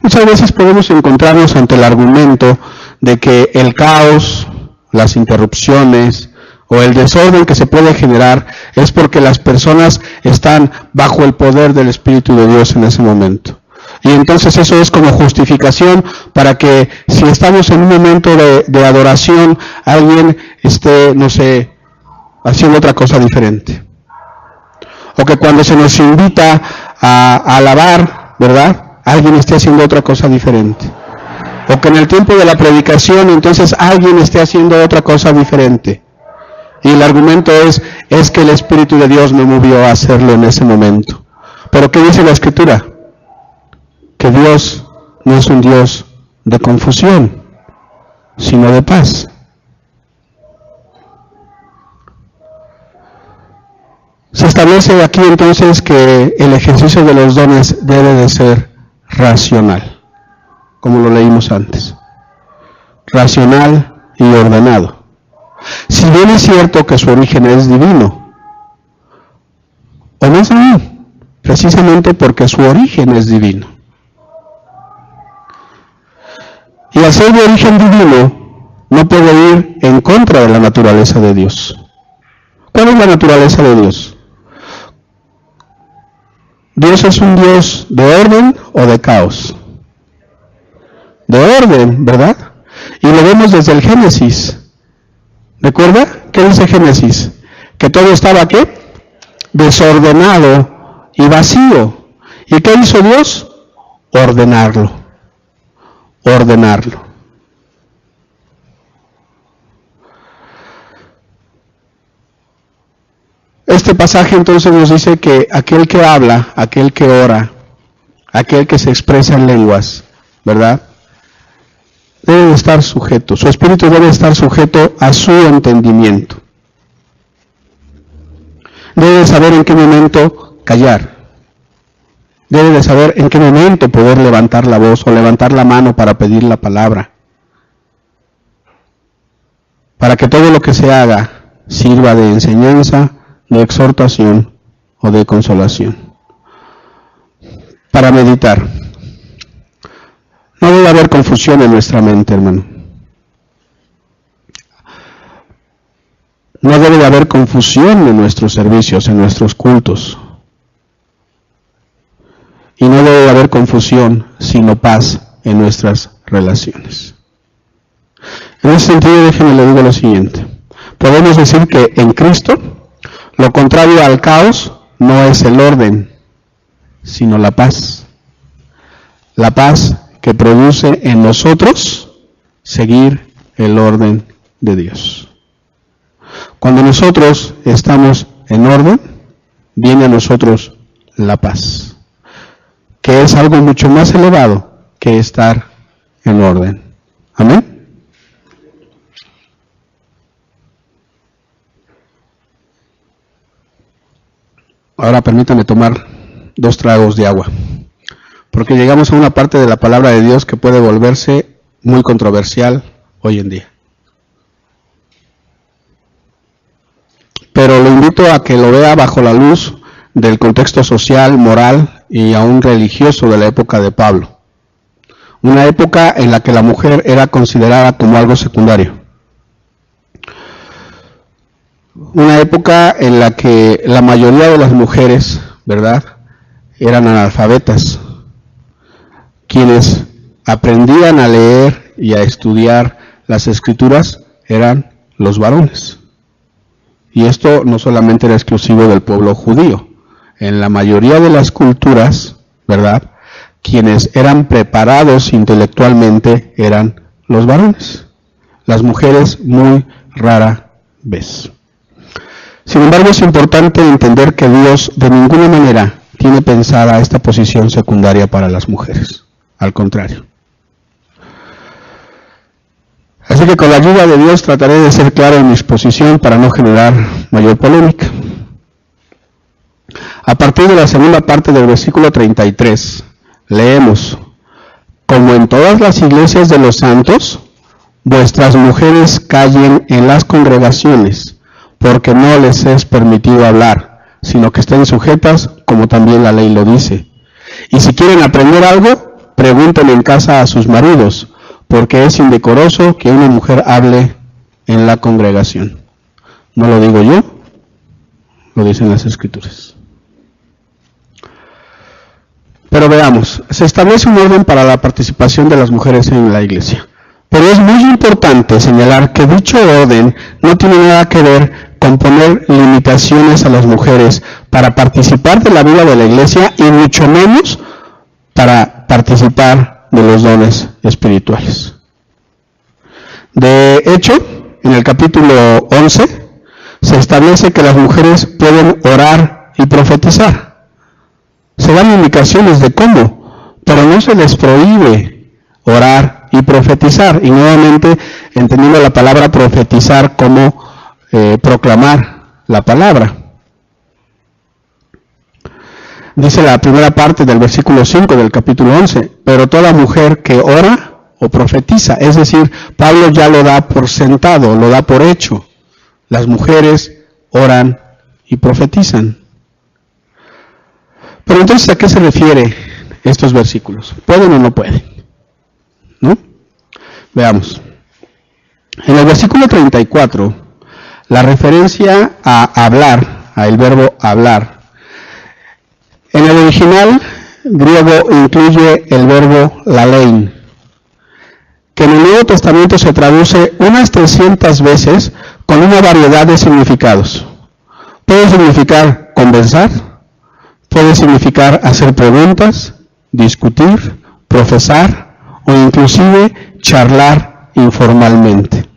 Muchas veces podemos encontrarnos ante el argumento de que el caos, las interrupciones o el desorden que se puede generar es porque las personas están bajo el poder del Espíritu de Dios en ese momento. Y entonces eso es como justificación para que si estamos en un momento de adoración, alguien esté, no sé, haciendo otra cosa diferente. O que cuando se nos invita a alabar, ¿verdad?, alguien esté haciendo otra cosa diferente. O que en el tiempo de la predicación entonces alguien esté haciendo otra cosa diferente. Y el argumento es que el Espíritu de Dios me movió a hacerlo en ese momento. Pero ¿qué dice la Escritura? Que Dios no es un Dios de confusión, sino de paz. Se establece aquí entonces que el ejercicio de los dones debe de ser racional, como lo leímos antes. Racional y ordenado. Si bien es cierto que su origen es divino, o más aún, precisamente porque su origen es divino. Y al ser de origen divino, no puede ir en contra de la naturaleza de Dios. ¿Cuál es la naturaleza de Dios? ¿Dios es un Dios de orden o de caos? De orden, ¿verdad? Y lo vemos desde el Génesis. ¿Recuerda? ¿Qué dice Génesis? Que todo estaba, ¿qué? Desordenado y vacío. ¿Y qué hizo Dios? Ordenarlo. Ordenarlo. Este pasaje entonces nos dice que aquel que habla, aquel que ora, aquel que se expresa en lenguas, ¿verdad?, debe de estar sujeto, su espíritu debe estar sujeto a su entendimiento. Debe de saber en qué momento callar. Debe de saber en qué momento poder levantar la voz o levantar la mano para pedir la palabra. Para que todo lo que se haga sirva de enseñanza, de exhortación o de consolación. Para meditar. No debe haber confusión en nuestra mente, hermano. No debe de haber confusión en nuestros servicios, en nuestros cultos. Y no debe de haber confusión, sino paz en nuestras relaciones. En ese sentido, déjenme le digo lo siguiente. Podemos decir que en Cristo, lo contrario al caos no es el orden, sino la paz. La paz que produce en nosotros seguir el orden de Dios. Cuando nosotros estamos en orden, viene a nosotros la paz, que es algo mucho más elevado que estar en orden. Amén. Ahora permítanme tomar 2 tragos de agua, porque llegamos a una parte de la palabra de Dios que puede volverse muy controversial hoy en día. Pero lo invito a que lo vea bajo la luz del contexto social, moral y aún religioso de la época de Pablo. Una época en la que la mujer era considerada como algo secundario. Una época en la que la mayoría de las mujeres, ¿verdad?, eran analfabetas. Quienes aprendían a leer y a estudiar las Escrituras eran los varones. Y esto no solamente era exclusivo del pueblo judío. En la mayoría de las culturas, ¿verdad?, quienes eran preparados intelectualmente eran los varones. Las mujeres muy rara vez. Sin embargo, es importante entender que Dios de ninguna manera tiene pensada esta posición secundaria para las mujeres. Al contrario. Así que con la ayuda de Dios trataré de ser claro en mi exposición para no generar mayor polémica. A partir de la segunda parte del versículo 33, leemos: como en todas las iglesias de los santos, vuestras mujeres callen en las congregaciones, porque no les es permitido hablar, sino que estén sujetas, como también la ley lo dice. Y si quieren aprender algo, pregunten en casa a sus maridos, porque es indecoroso que una mujer hable en la congregación. No lo digo yo, lo dicen las Escrituras. Pero veamos, se establece un orden para la participación de las mujeres en la iglesia. Pero es muy importante señalar que dicho orden no tiene nada que ver con poner limitaciones a las mujeres para participar de la vida de la iglesia y mucho menos para participar de los dones espirituales. De hecho, en el capítulo 11 se establece que las mujeres pueden orar y profetizar. Se dan indicaciones de cómo, pero no se les prohíbe orar y profetizar. Y nuevamente, entendiendo la palabra profetizar como proclamar la palabra. Dice la primera parte del versículo 5 del capítulo 11, pero toda mujer que ora o profetiza, es decir, Pablo ya lo da por sentado, lo da por hecho. Las mujeres oran y profetizan. Pero entonces, ¿a qué se refiere estos versículos? ¿Pueden o no pueden? ¿No? Veamos. En el versículo 34, la referencia a hablar, a el verbo hablar, en el original griego incluye el verbo lalein, que en el Nuevo Testamento se traduce unas 300 veces con una variedad de significados. Puede significar conversar, puede significar hacer preguntas, discutir, profesar o inclusive charlar informalmente.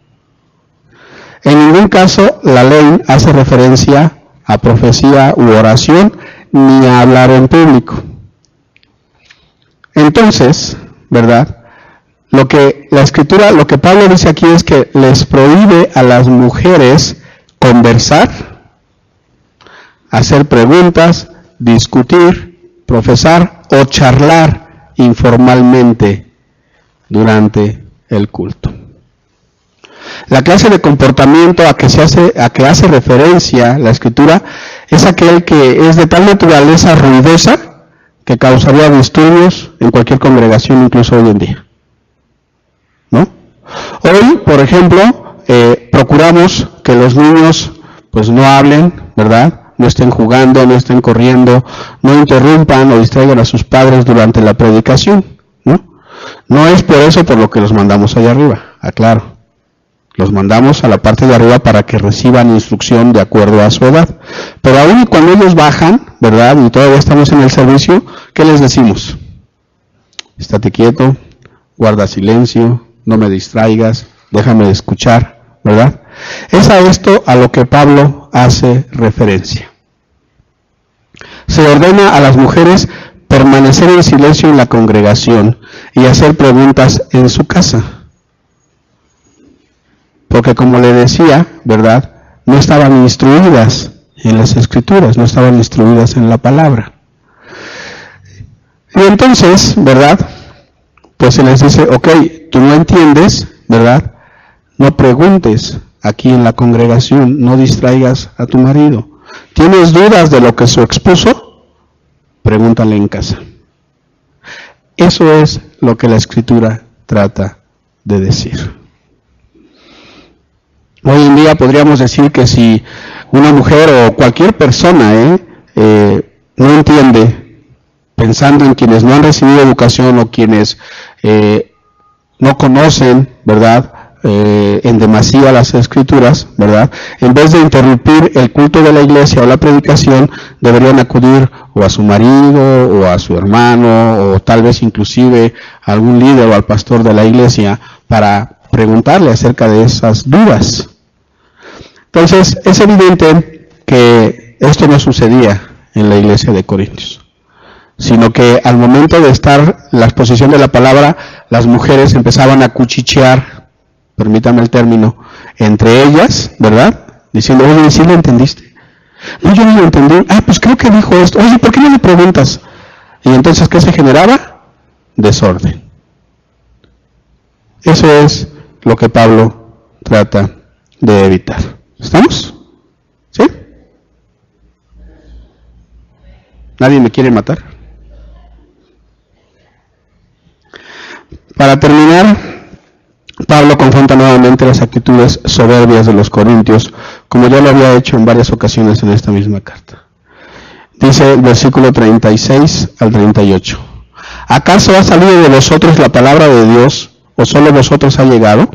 En ningún caso la ley hace referencia a profecía u oración ni a hablar en público. Entonces, ¿verdad? Lo que la Escritura, lo que Pablo dice aquí es que les prohíbe a las mujeres conversar, hacer preguntas, discutir, profesar o charlar informalmente durante el culto. La clase de comportamiento a que hace referencia la Escritura es aquel que es de tal naturaleza ruidosa que causaría disturbios en cualquier congregación, incluso hoy en día. ¿No? Hoy, por ejemplo, procuramos que los niños pues no hablen, ¿verdad? No estén jugando, no estén corriendo, no interrumpan o distraigan a sus padres durante la predicación, ¿no? No es por eso por lo que los mandamos allá arriba, aclaro. Los mandamos a la parte de arriba para que reciban instrucción de acuerdo a su edad. Pero aún cuando ellos bajan, ¿verdad? Y todavía estamos en el servicio, ¿qué les decimos? Estate quieto, guarda silencio, no me distraigas, déjame escuchar, ¿verdad? Es a esto a lo que Pablo hace referencia. Se ordena a las mujeres permanecer en silencio en la congregación y hacer preguntas en su casa. Porque como le decía, ¿verdad? No estaban instruidas en las Escrituras, no estaban instruidas en la palabra. Y entonces, ¿verdad? Pues se les dice, ok, tú no entiendes, ¿verdad? No preguntes aquí en la congregación, no distraigas a tu marido. ¿Tienes dudas de lo que su expuso? Pregúntale en casa. Eso es lo que la Escritura trata de decir. Hoy en día podríamos decir que si una mujer o cualquier persona no entiende, pensando en quienes no han recibido educación o quienes no conocen, ¿verdad?, en demasía las Escrituras, ¿verdad?, en vez de interrumpir el culto de la iglesia o la predicación, deberían acudir o a su marido o a su hermano o tal vez inclusive a algún líder o al pastor de la iglesia para preguntarle acerca de esas dudas. Entonces, es evidente que esto no sucedía en la iglesia de Corintios, sino que al momento de estar la exposición de la palabra, las mujeres empezaban a cuchichear, permítame el término, entre ellas, ¿verdad? Diciendo, oye, ¿sí lo entendiste? No, yo no lo entendí. Ah, pues creo que dijo esto. Oye, ¿por qué no le preguntas? Y entonces, ¿qué se generaba? Desorden. Eso es lo que Pablo trata de evitar. ¿Estamos? ¿Sí? ¿Nadie me quiere matar? Para terminar, Pablo confronta nuevamente las actitudes soberbias de los corintios, como ya lo había hecho en varias ocasiones en esta misma carta. Dice el versículo 36 al 38. ¿Acaso ha salido de vosotros la palabra de Dios, o solo vosotros ha llegado?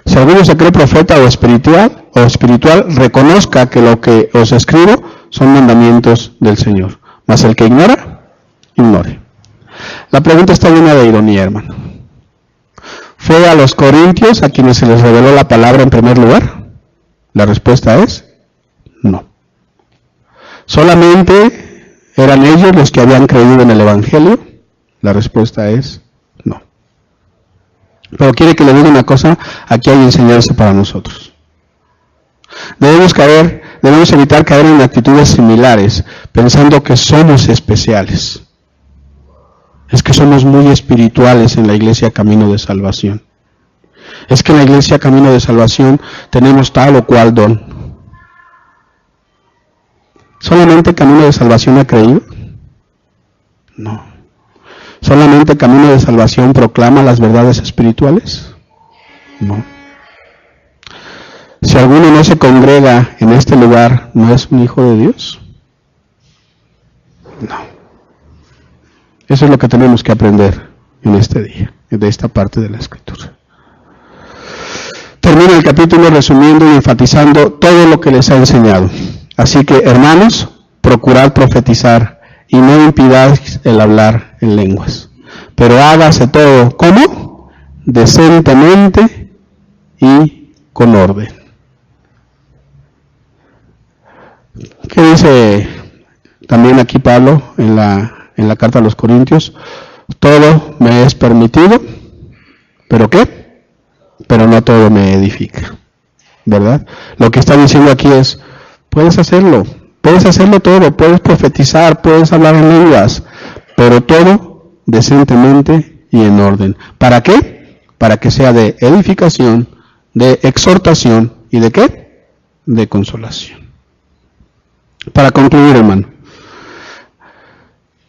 Si alguno se cree profeta o espiritual, reconozca que lo que os escribo son mandamientos del Señor. Mas el que ignora, ignore. La pregunta está llena de ironía, hermano. ¿Fue a los corintios a quienes se les reveló la palabra en primer lugar? La respuesta es no. ¿Solamente eran ellos los que habían creído en el Evangelio? La respuesta es no. Pero quiere que le diga una cosa, aquí hay enseñanza para nosotros. Debemos evitar caer en actitudes similares, pensando que somos especiales. Es que somos muy espirituales en la Iglesia Camino de Salvación. Es que en la Iglesia Camino de Salvación tenemos tal o cual don. ¿Solamente Camino de Salvación ha creído? No. ¿Solamente Camino de Salvación proclama las verdades espirituales? No. Si alguno no se congrega en este lugar, ¿no es un hijo de Dios? No. Eso es lo que tenemos que aprender en este día, de esta parte de la Escritura. Termina el capítulo resumiendo y enfatizando todo lo que les ha enseñado. Así que, hermanos, procurad profetizar y no impidáis el hablar en lenguas. Pero hágase todo, ¿cómo? Decentemente y con orden. ¿Qué dice también aquí Pablo en la carta a los Corintios? Todo me es permitido, ¿pero qué? Pero no todo me edifica, ¿verdad? Lo que está diciendo aquí es, puedes hacerlo todo, puedes profetizar, puedes hablar en lenguas, pero todo decentemente y en orden. ¿Para qué? Para que sea de edificación, de exhortación y ¿de qué? De consolación. Para concluir, hermano,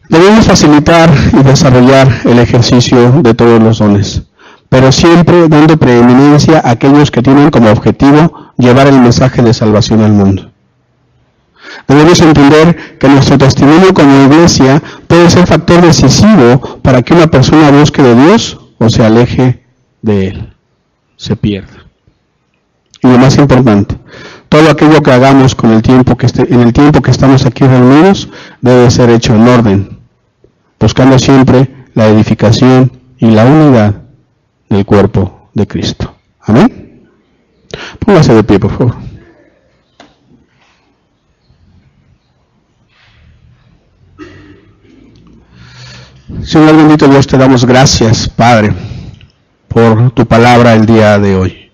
debemos facilitar y desarrollar el ejercicio de todos los dones, pero siempre dando preeminencia a aquellos que tienen como objetivo llevar el mensaje de salvación al mundo. Debemos entender que nuestro testimonio como iglesia puede ser factor decisivo para que una persona busque de Dios o se aleje de Él, se pierda. Y lo más importante, todo aquello que hagamos en el tiempo que estamos aquí reunidos debe ser hecho en orden, buscando siempre la edificación y la unidad del cuerpo de Cristo. Amén. Póngase de pie, por favor. Señor bendito Dios, te damos gracias, Padre, por tu palabra el día de hoy.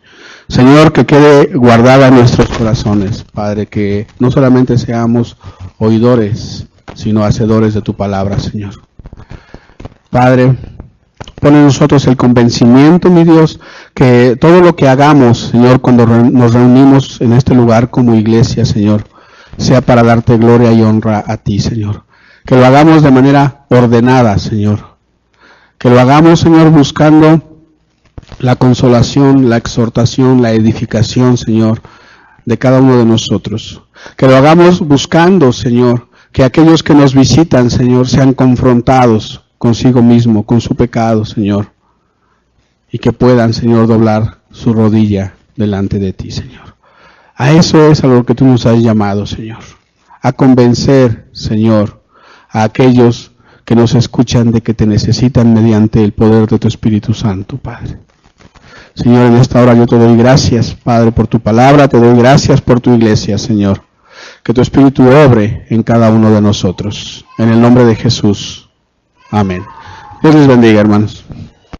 Señor, que quede guardada en nuestros corazones, Padre, que no solamente seamos oidores, sino hacedores de tu palabra, Señor. Padre, pon en nosotros el convencimiento, mi Dios, que todo lo que hagamos, Señor, cuando nos reunimos en este lugar como iglesia, Señor, sea para darte gloria y honra a ti, Señor. Que lo hagamos de manera ordenada, Señor. Que lo hagamos, Señor, buscando la consolación, la exhortación, la edificación, Señor, de cada uno de nosotros. Que lo hagamos buscando, Señor, que aquellos que nos visitan, Señor, sean confrontados consigo mismo, con su pecado, Señor, y que puedan, Señor, doblar su rodilla delante de ti, Señor. A eso es a lo que tú nos has llamado, Señor. A convencer, Señor, a aquellos que nos escuchan de que te necesitan mediante el poder de tu Espíritu Santo, Padre. Señor, en esta hora yo te doy gracias, Padre, por tu palabra, te doy gracias por tu iglesia, Señor. Que tu Espíritu obre en cada uno de nosotros. En el nombre de Jesús. Amén. Dios les bendiga, hermanos.